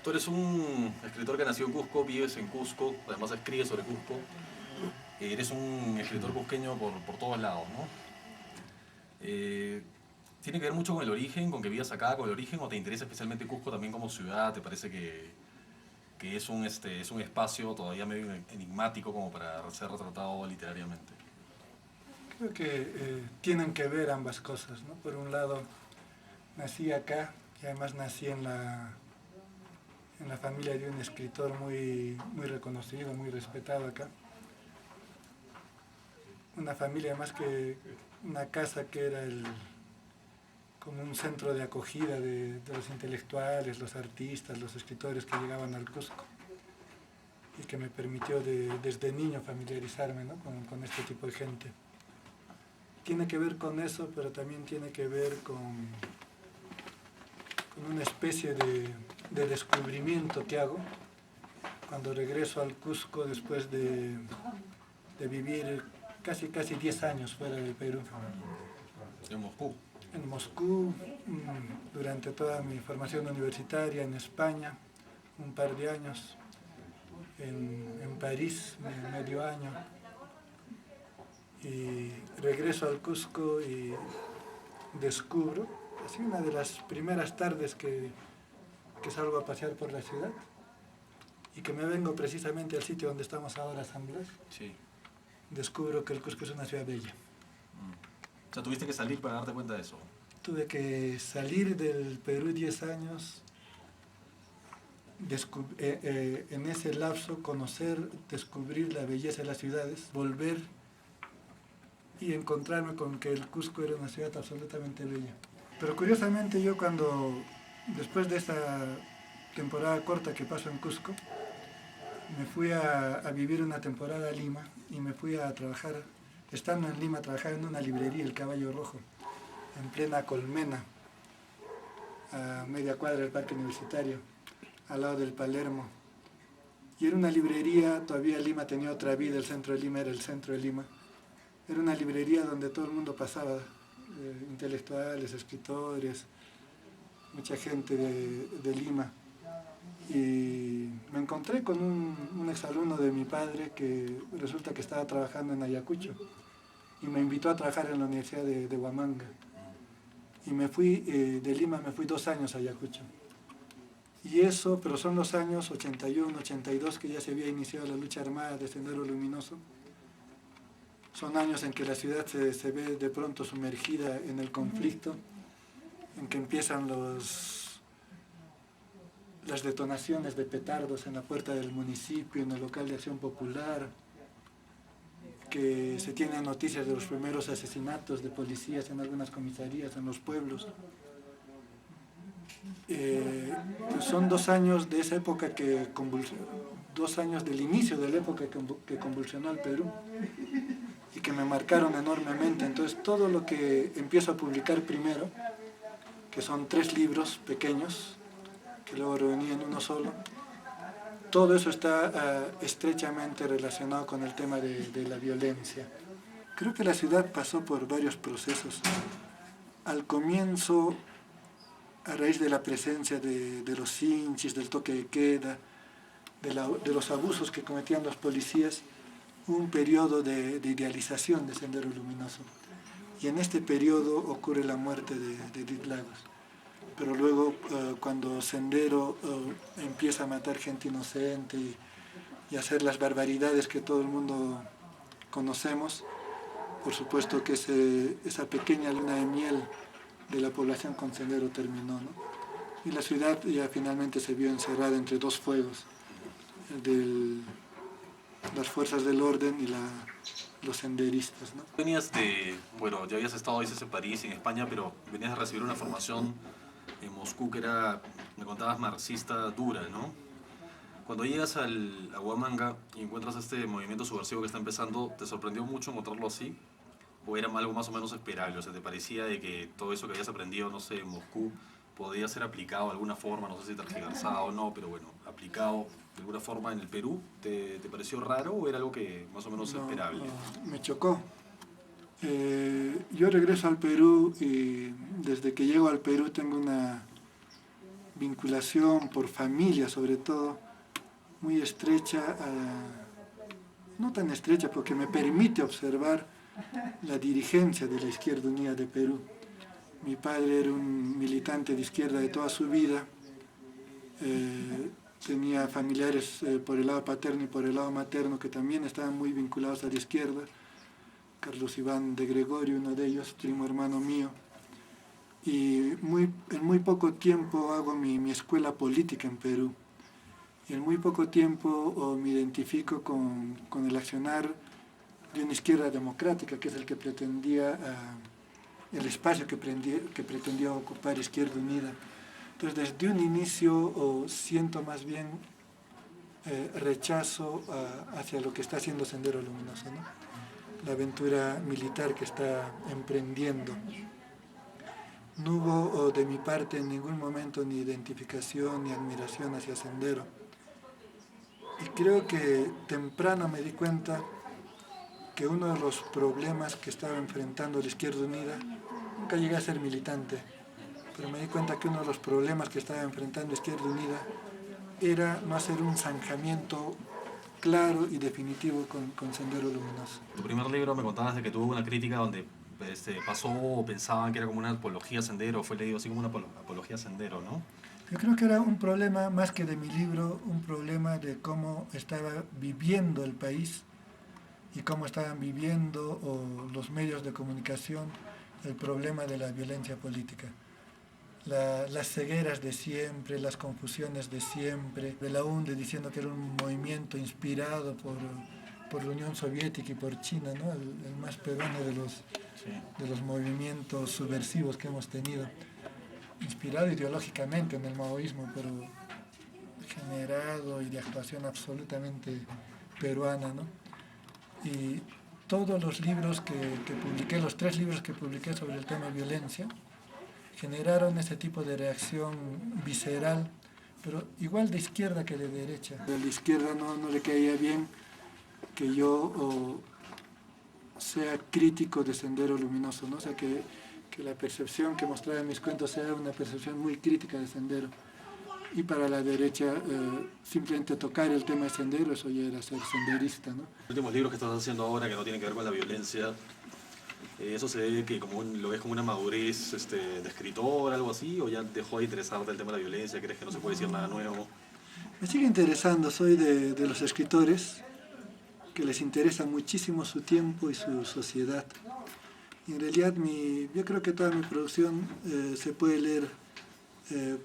Tú eres un escritor que nació en Cusco, vives en Cusco, además escribes sobre Cusco. Eres un escritor cusqueño por todos lados, ¿no? Eh, ¿Tiene que ver mucho con el origen, con que vivas acá, con el origen, o te interesa especialmente Cusco también como ciudad? ¿Te parece que es un espacio todavía medio enigmático como para ser retratado literariamente? Creo que tienen que ver ambas cosas, ¿no? Por un lado, nací acá y además nací en la familia de un escritor muy reconocido, muy respetado acá. Una familia más que una casa que era como un centro de acogida de los intelectuales, los artistas, los escritores que llegaban al Cusco y que me permitió desde niño familiarizarme, ¿no? con este tipo de gente. Tiene que ver con eso, pero también tiene que ver con una especie de descubrimiento que hago cuando regreso al Cusco después de vivir casi 10 años fuera del Perú. En Moscú. En Moscú, durante toda mi formación universitaria, en España, un par de años, en París, medio año, y regreso al Cusco y descubro, así una de las primeras tardes que salgo a pasear por la ciudad y que me vengo precisamente al sitio donde estamos ahora, San Blas, Sí. descubro que el Cusco es una ciudad bella. O sea, tuviste que salir para darte cuenta de eso. Tuve que salir del Perú 10 años, en ese lapso conocer, descubrir la belleza de las ciudades, volver y encontrarme con que el Cusco era una ciudad absolutamente bella. Pero curiosamente yo después de esa temporada corta que paso en Cusco, me fui a vivir una temporada a Lima y me fui a trabajar, estando en Lima, trabajar en una librería, El Caballo Rojo, en plena Colmena, a media cuadra del Parque Universitario, al lado del Palermo. Y era una librería, todavía Lima tenía otra vida, el centro de Lima era el centro de Lima. Era una librería donde todo el mundo pasaba, intelectuales, escritores, mucha gente de Lima. Y me encontré con un exalumno de mi padre que resulta que estaba trabajando en Ayacucho y me invitó a trabajar en la Universidad de Huamanga. Y me fui, de Lima me fui 2 años a Ayacucho. Y eso, pero son los años 81, 82 que ya se había iniciado la lucha armada de Sendero Luminoso. Son años en que la ciudad se ve de pronto sumergida en el conflicto, en que empiezan las detonaciones de petardos en la puerta del municipio, en el local de Acción Popular, que se tienen noticias de los primeros asesinatos de policías en algunas comisarías, en los pueblos. Pues son 2 años de esa época 2 años del inicio de la época que convulsionó al Perú y que me marcaron enormemente. Entonces todo lo que empiezo a publicar primero, que son 3 libros pequeños, que luego reuní en uno solo, todo eso está estrechamente relacionado con el tema de la violencia. Creo que la ciudad pasó por varios procesos. Al comienzo, a raíz de la presencia de los hinchis, del toque de queda, de los abusos que cometían los policías, hubo un periodo de idealización de Sendero Luminoso. Y en este periodo ocurre la muerte de Edith Lagos. Pero luego, cuando Sendero empieza a matar gente inocente y hacer las barbaridades que todo el mundo conocemos, por supuesto que esa pequeña luna de miel de la población con Sendero terminó, ¿no? Y la ciudad ya finalmente se vio encerrada entre 2 fuegos, las fuerzas del orden y los senderistas, ¿no? Bueno, ya habías estado, dices, en París, en España, pero venías a recibir una formación en Moscú que era, me contabas, marxista dura, ¿no? Cuando llegas a Huamanga y encuentras este movimiento subversivo que está empezando, ¿te sorprendió mucho encontrarlo así? ¿O era algo más o menos esperable? O sea, ¿te parecía de que todo eso que habías aprendido, no sé, en Moscú, podía ser aplicado de alguna forma, no sé si tergiversado o no, pero bueno, aplicado de alguna forma en el Perú, ¿te pareció raro o era algo que más o menos esperable? No, me chocó. Yo regreso al Perú y desde que llego al Perú tengo una vinculación por familia, sobre todo, muy estrecha, no tan estrecha porque me permite observar la dirigencia de la Izquierda Unida de Perú. Mi padre era un militante de izquierda de toda su vida, tenía familiares por el lado paterno y por el lado materno que también estaban muy vinculados a la izquierda. Carlos Iván de Gregorio, uno de ellos, primo hermano mío. Y en muy poco tiempo hago mi escuela política en Perú. Y en muy poco tiempo me identifico con el accionar de una izquierda democrática, que es el que pretendía, el espacio que pretendía ocupar Izquierda Unida. Entonces, desde un inicio siento más bien rechazo hacia lo que está haciendo Sendero Luminoso, ¿no? La aventura militar que está emprendiendo. No hubo de mi parte en ningún momento ni identificación ni admiración hacia Sendero. Y creo que temprano me di cuenta que uno de los problemas que estaba enfrentando la Izquierda Unida, nunca llegué a ser militante, pero me di cuenta que uno de los problemas que estaba enfrentando la Izquierda Unida era no hacer un zanjamiento claro y definitivo con Sendero Luminoso. Tu primer libro me contabas de que tuvo una crítica donde pasó o pensaban que era como una apología a Sendero, fue leído así como una apología a Sendero, ¿no? Yo creo que era un problema, más que de mi libro, un problema de cómo estaba viviendo el país y cómo estaban viviendo los medios de comunicación el problema de la violencia política. Las cegueras de siempre, las confusiones de siempre, de la UNDE diciendo que era un movimiento inspirado por la Unión Soviética y por China, ¿no? el más peruano de los movimientos subversivos que hemos tenido, inspirado ideológicamente en el maoísmo, pero generado y de actuación absolutamente peruana, ¿no? Y todos los libros que publiqué, los 3 libros que publiqué sobre el tema violencia, generaron ese tipo de reacción visceral, pero igual de izquierda que de derecha. A la izquierda no le caía bien que yo sea crítico de Sendero Luminoso, ¿no? O sea, que la percepción que mostraba en mis cuentos sea una percepción muy crítica de Sendero. Y para la derecha, simplemente tocar el tema de Sendero, eso ya era ser senderista, ¿no? Los últimos libros que estás haciendo ahora que no tienen que ver con la violencia, ¿eso se ve que lo ves como una madurez de escritor, algo así, o ya dejó de interesarte el tema de la violencia, crees que no se puede decir nada nuevo? Me sigue interesando, soy de los escritores que les interesa muchísimo su tiempo y su sociedad. Y en realidad yo creo que toda mi producción se puede leer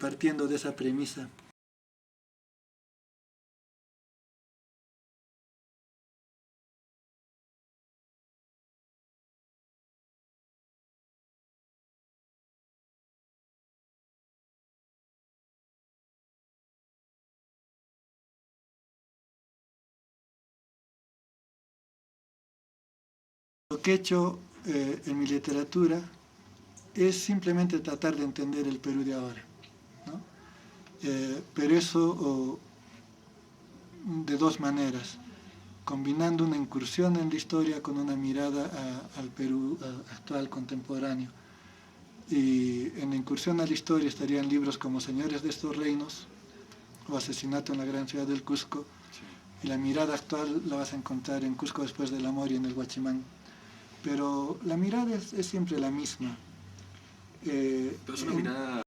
partiendo de esa premisa. Lo que he hecho en mi literatura es simplemente tratar de entender el Perú de ahora, ¿no? Pero eso de 2 maneras, combinando una incursión en la historia con una mirada al Perú actual, contemporáneo. Y en la incursión a la historia estarían libros como Señores de estos reinos o Asesinato en la gran ciudad del Cusco. Y la mirada actual la vas a encontrar en Cusco después del amor y en el Guachimán. Pero la mirada es siempre la misma. Pero es una mirada